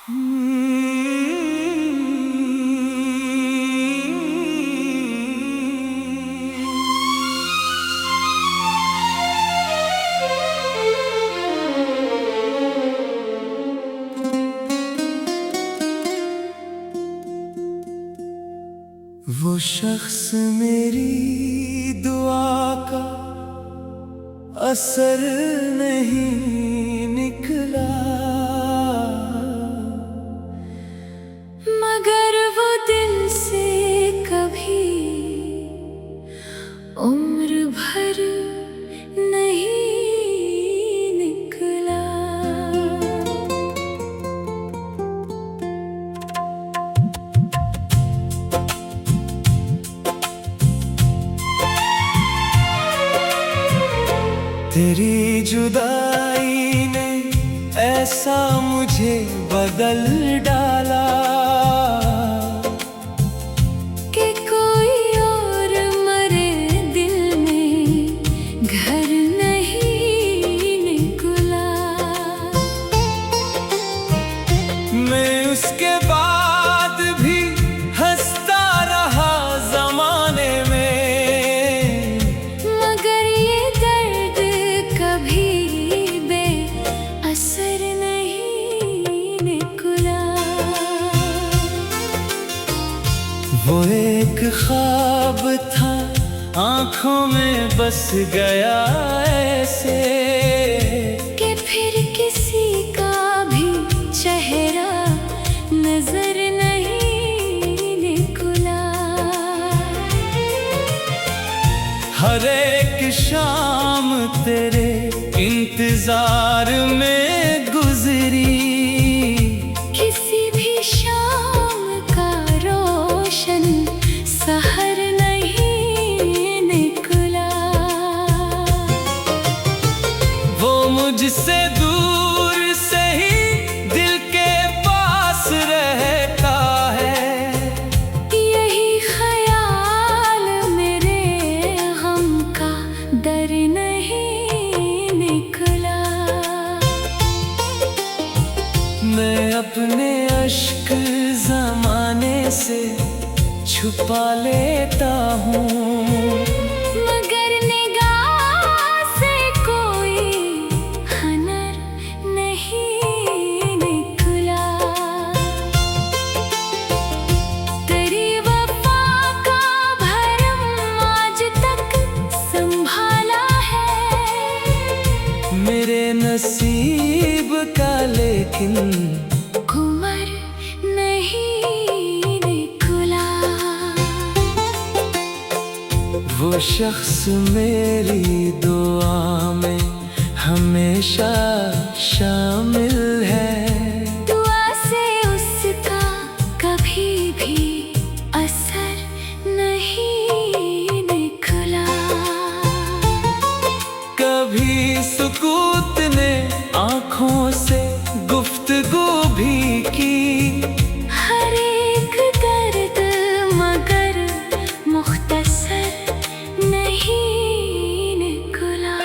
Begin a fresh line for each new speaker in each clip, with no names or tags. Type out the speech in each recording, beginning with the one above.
वो शख्स मेरी दुआ का असर नहीं निकला,
मगर वो दिल से कभी उम्र भर नहीं निकला।
तेरी जुदाई ने ऐसा मुझे बदल डाला
कि कोई और मरे दिल में घर नहीं निकला।
मैं उसके बाद भी हंसता रहा ज़माने में,
मगर ये दर्द कभी बेअसर नहीं निकला।
वो एक ख्वाब था आँखों में बस गया ऐसे
कि फिर किसी का भी चेहरा नजर नहीं निकला।
हर एक शाम तेरे इंतजार में गुजरी,
किसी भी शाम का रोशन सहर नहीं निकला।
वो मुझसे दूर से ही दिल के पास रहता है,
यही ख्याल मेरे गम का डर नहीं निकला।
मैं अपने अश्क ज़माने से छुपा लेता हूँ,
मगर निगाह से कोई हुनर नहीं निकला। तेरी वफा का भरम आज तक संभाला है,
मेरे नसीब का लेकिन
घुमर नहीं निकला।
वो शख्स मेरी दुआ में हमेशा शामिल है,
दुआ से उसका कभी भी असर नहीं निकला।
कभी सुकूत ने आँखों से गुफ्तगू भी की,
हर एक दर्द मगर मुख्तसर नहीं निकला।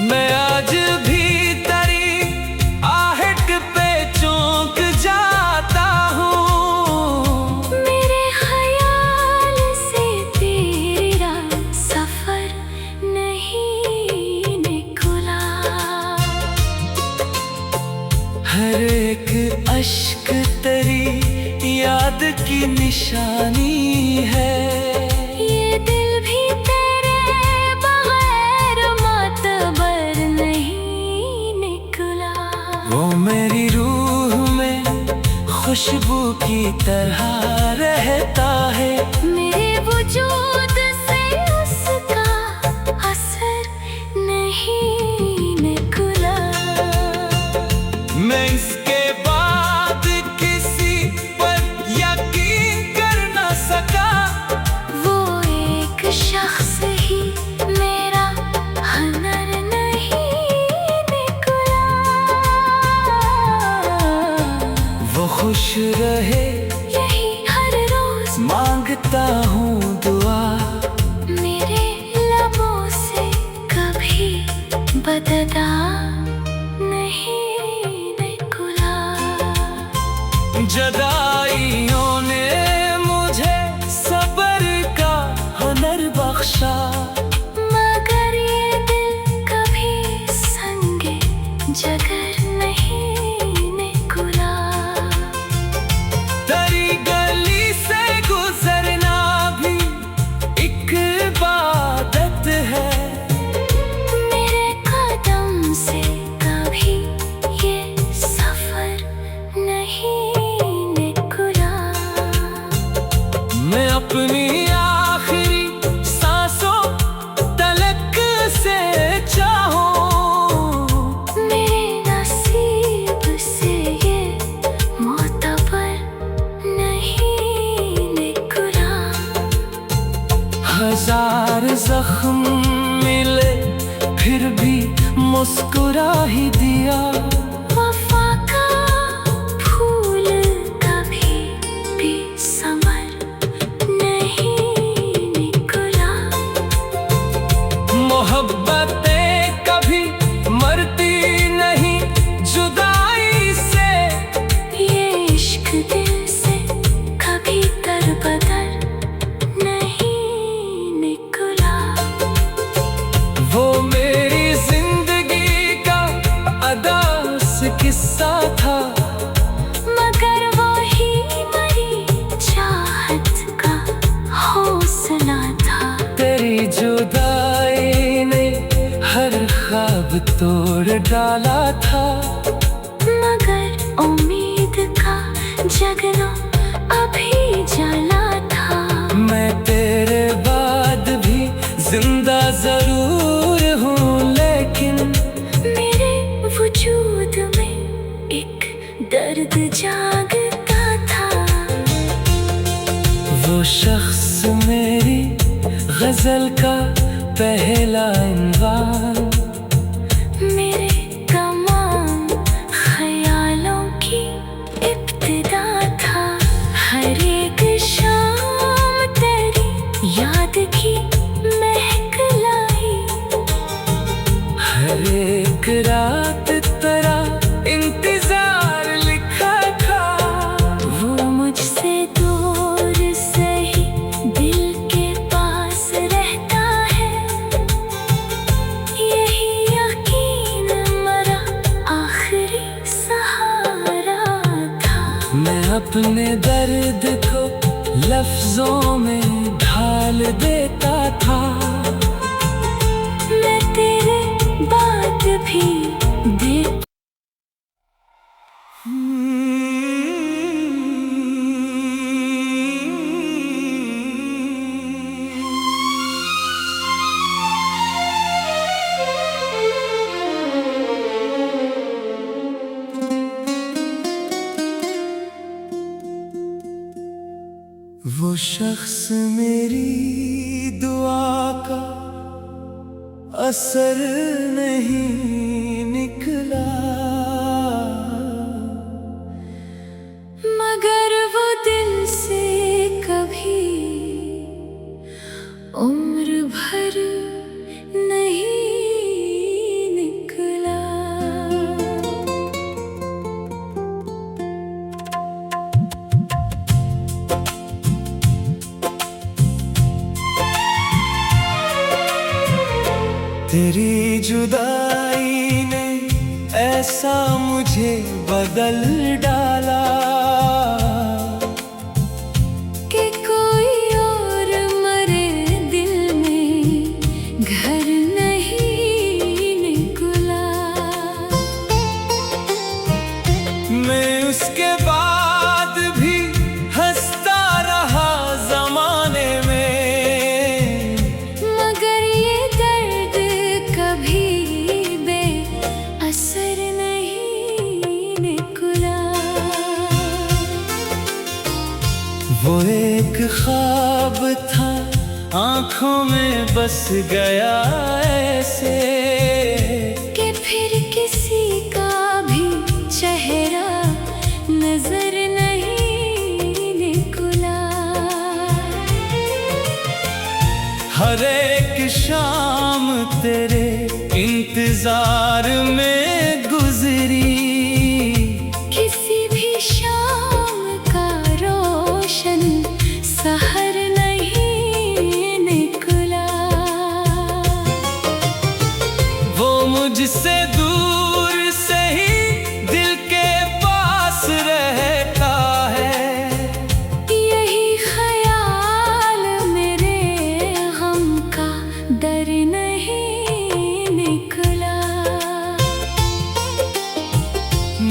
मैं आज भी तेरी आहट पे चौंक जाता हूँ,
मेरे ख्याल से तेरा सफर नहीं निकला।
हर एक अश्क तेरी याद की निशानी है,
ये दिल भी तेरे बगैर मातबर नहीं निकला।
वो मेरी रूह में खुशबू की तरह रहता है,
मेरे वजूद से उसका असर नहीं निकला।
मैं इसके बाद किसी पर यकीन कर न सका,
वो एक शख्स ही मेरा हुनर नहीं निकला।
वो खुश रहे
यही हर रोज
मांगता हूँ दुआ,
मेरे लबों से कभी बददा नहीं निकला।
जुदाइयों ने मुझे सब्र का हुनर बख्शा,
मगर ये दिल कभी संगे जगर नहीं निकला।
तेरी गली से गुजरना भी एक इबादत है,
मेरे कदम से कभी ये सफर नहीं निकला।
मैं अपनी आखिरी सांसों तलक से चाहूं,
मेरे नसीब से ये मोतबर नहीं निकला।
हजार जख्म मिले फिर भी मुस्कुरा ही दिया,
वफा का फूल कभी भी समर नहीं निकला।
मोहब्बतें कभी मरती नहीं जुदाई से,
ये इश्क दिल से कभी दरबदर नहीं निकला।
वो मेरी जिंदगी का अदास किस्सा था,
मगर वो ही मेरी चाहत का हौसला था।
तेरी जुदाई ने हर ख्वाब तोड़ डाला था,
मगर उम्मीद का जगना अभी जला था।
मैं तेरे बाद भी जिंदा जरूर हूँ, लेकिन
मेरे वजूद में एक दर्द जागता था।
वो शख्स मेरी गजल का पहला इन्वान,
मेरे तमाम ख्यालों की इब्तिदा था। हर एक शाम तेरी याद की महक लाई,
हर एक रात तेरा इंतजार लिखा था।
वो मुझसे दूर सही दिल के पास रहता है, यही यकीन मेरा आखिरी सहारा था।
मैं अपने दर्द को लफ्जों में ढाल देता था,
मैं तेरे बाद भी देख
वो शख्स मेरी दुआ का असर नहीं निकला,
मगर वो दिल से कभी उम्र भर नहीं निकला।
तेरी जुदाई ने ऐसा मुझे बदल डाला,
कि कोई और मरे दिल में घर नहीं निकला।
मैं उसके बाद भी हंसता रहा जमाने में,
मगर ये दर्द कभी बेअसर नहीं निकला।
वो एक ख्वाब था आंखों में बस गया ऐसे,
कि फिर किसी का भी चेहरा नजर नहीं निकला।
हर एक शाम तेरे इंतजार में गुजरी,
किसी भी शाम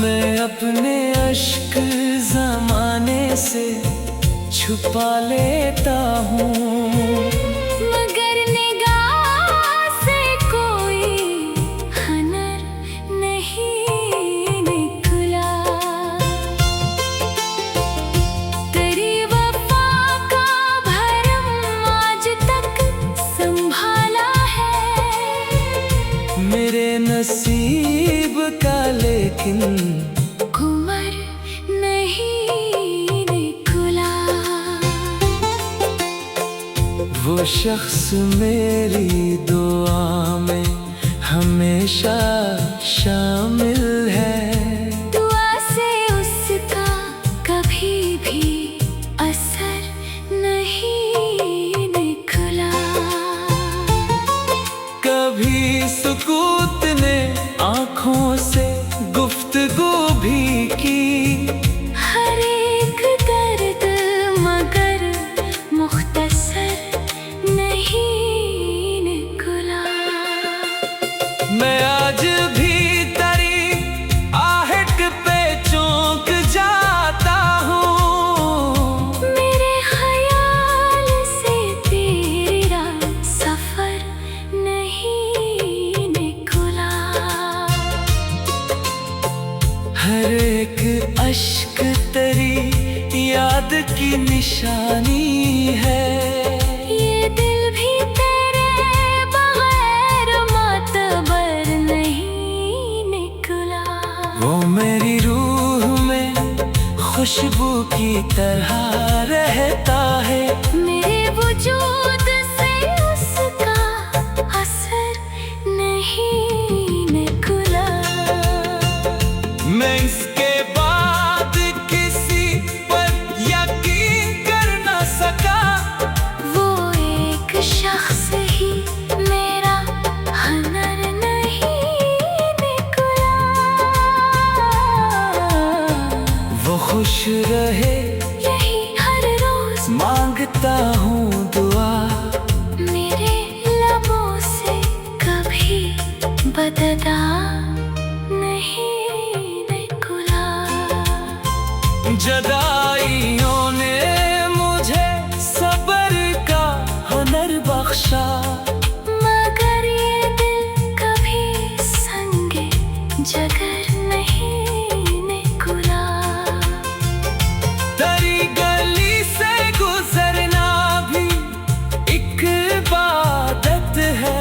मैं अपने अश्क जमाने से छुपा लेता हूँ,
मगर निगाह से कोई हुनर नहीं निकला। तेरी वफा का भरम आज तक संभाला है
मेरे नसीब का, लेकिन
कुंवर नहीं निकला।
वो शख्स मेरी दुआ में हमेशा शामिल है।
दुआ से उसका कभी भी असर नहीं निकला।
कभी सुकूत ने आँखों से गुफ्तगू भी की,
हर एक दर्द मगर मुख्तसर नहीं निकला।
मैं आज भी तेरी आहट पे चौंक जाता हूँ,
मेरे ख्याल से तेरा सफर नहीं निकला।
हर एक अश्क तेरी याद की निशानी है।
ये दिल भी तेरे बगैर मातबर नहीं निकला।
वो मेरी रूह में खुशबू की तरह रहता है,
मेरे वजूद से उसका असर नहीं निकला।
मैं इसके बाद किसी पर यकीन कर न सका।
वो एक शख्स ही मेरा हुनर नहीं निकला।
वो खुश रहे
यही हर रोज
मांगता हूँ दुआ,
मेरे लबों से कभी बददा नहीं निकला।
जदाइयों ने मुझे सब्र का हुनर बख्शा,
मगर ये दिल कभी संगे जगर नहीं निकला।
तेरी गली से गुजरना भी एक इबादत है,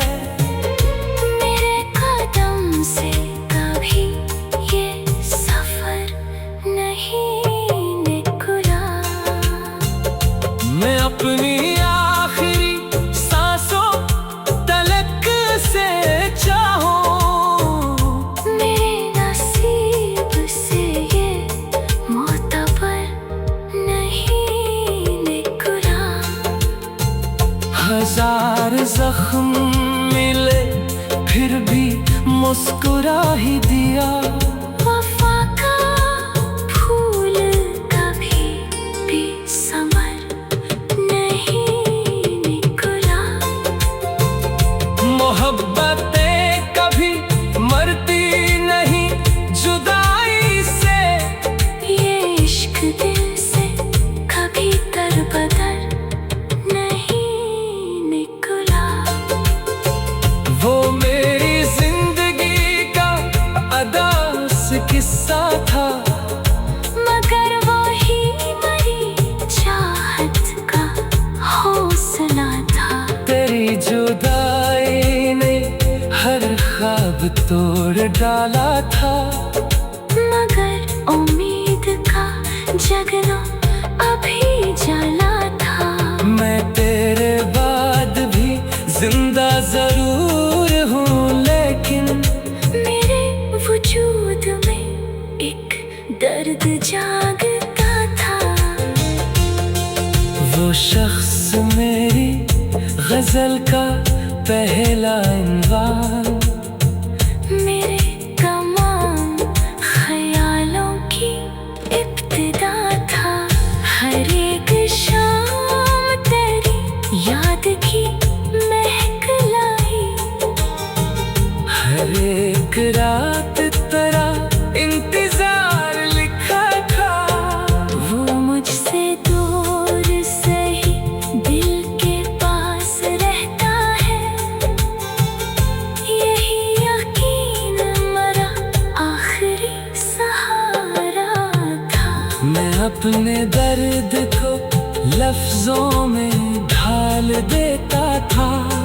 मेरे कदम से कभी ये सफर नहीं निकला।
मैं अपनी आखिरी सांसों तलक से चाहूं,
मेरे नसीब से ये मोतबर नहीं निकला।
हजार जख्म मिले फिर भी मुस्कुरा ही दिया,
वफा का फूल कभी भी समर नहीं निकला।
मोहब्बतें कभी मरती नहीं जुदाई से,
ये इश्क दिल से कभी दरबदर नहीं निकला।
वो मेरी जिंदगी का अदास किस्सा था,
मगर वो ही मेरी चाहत का हौसला था।
तेरी जुदाई ने हर ख्वाब तोड़ डाला था,
मगर उम्मीद का जगना अभी जला था।
मैं तेरे बाद भी जिंदा जरूर हूँ, लेकिन
मेरे वजूद में एक दर्द जागता था।
वो शख्स मेरी गजल का पहला इन्वान,
मेरे तमाम ख्यालों की इब्तिदा था। हर एक शाम तेरी याद की महक लाई,
हर एक रात तेरा इंतजार अपने दर्द को लफ्जों में ढाल देता था।